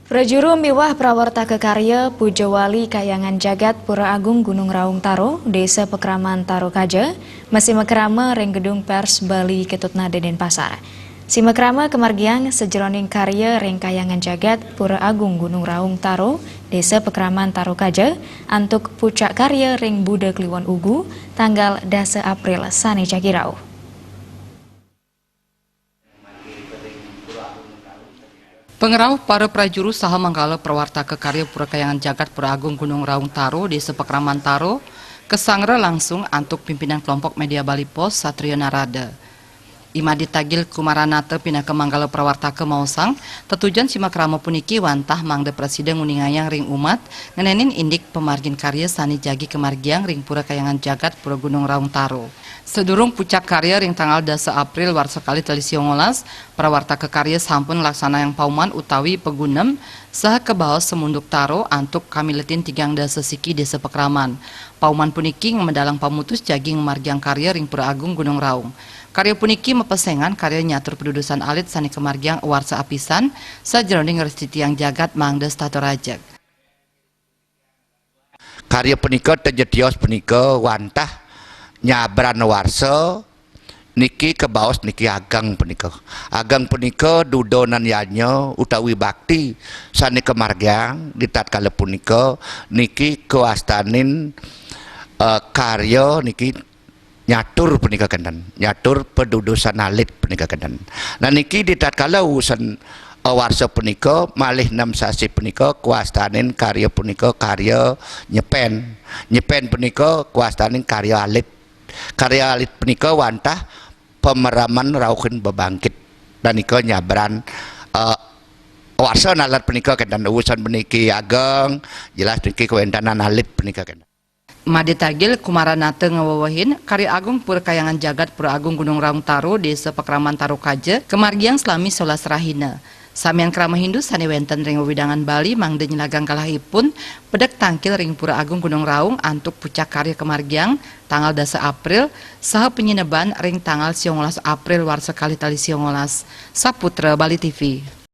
Prajuru miwah prawarta kekarya Pujawali Kayangan Jagat Pura Agung Gunung Raung Taro, Desa Pekraman Taro Kaja, masih mekrama reng gedung pers Bali Ketutna Denpasar. Si mekrama kemargiang sejroning karya reng Kayangan Jagat Pura Agung Gunung Raung Taro, Desa Pekraman Taro Kaja, antuk pucak karya reng Buda Kliwon Ugu, tanggal 10 April sane Cakirau. Pengerau para prajuru saha manggala prawarta kekarya Pura Kayangan Jagat Pura Agung Gunung Raung Taro Desa Pekraman Taro kesangra langsung antuk pimpinan kelompok media Bali Pos Satrio Narada. Imadi Tagil Kumaranata pindah ke manggala prawarta ke Mausang, tetujuan si makrama puniki wantah mangde presiden nguningayang ring umat ngenenin indik pemargin karya sani jagi kemargiang ring Pura Kayangan Jagat Pura Gunung Raung Taro. Sedurung puncak karya ring tanggal 10 April warsekali telis 19, prawarta kekarya sampun laksana yang pauman utawi pegunem saha kebaos semunduk taro antuk kamiletin tigang dasa siki desa Pekraman. Pauman puniki ngemedalang pamutus jaging margiang karya ring Pura Agung Gunung Raung. Karya puniki mepesengan karya nyatur pendudusan alit sani kemargiang warsa apisan sajroning restiti yang jagat mangdes tato rajak. Karya punika terjadios punika wantah nyabran warsa niki kebaos niki agang punika dudonan yanyo utawi bakti sani kemargiang di tatkala punika niki kewastanin karya niki nyatur punika kenten nyatur pendudusan alit punika kenten. Nah niki di tatkala urusan warsa punika malih 6 sasi punika kuastanin karya punika karya nyepen punika kuastanin karya alit punika wantah pemeraman rauhin bebangkit dan nika nyabran warsa nalat punika kenten urusan puniki ageng jelas niki kewentanan alit punika kenten. Madi Tagil Kumaranata ngawawahin karya Agung Pura Kayangan Jagat Pura Agung Gunung Raung Taro Desa Pekraman Taro Kaja kemargiang selami solas rahina. Samian krama Hindu sani wenten ring widangan Bali mangde nyelagang kalahipun pedek tangkil ring Pura Agung Gunung Raung antuk pucak karya kemargiang tanggal 10 April saha penyineban ring tanggal 19 April warsekali tali 19. Saputra Bali TV.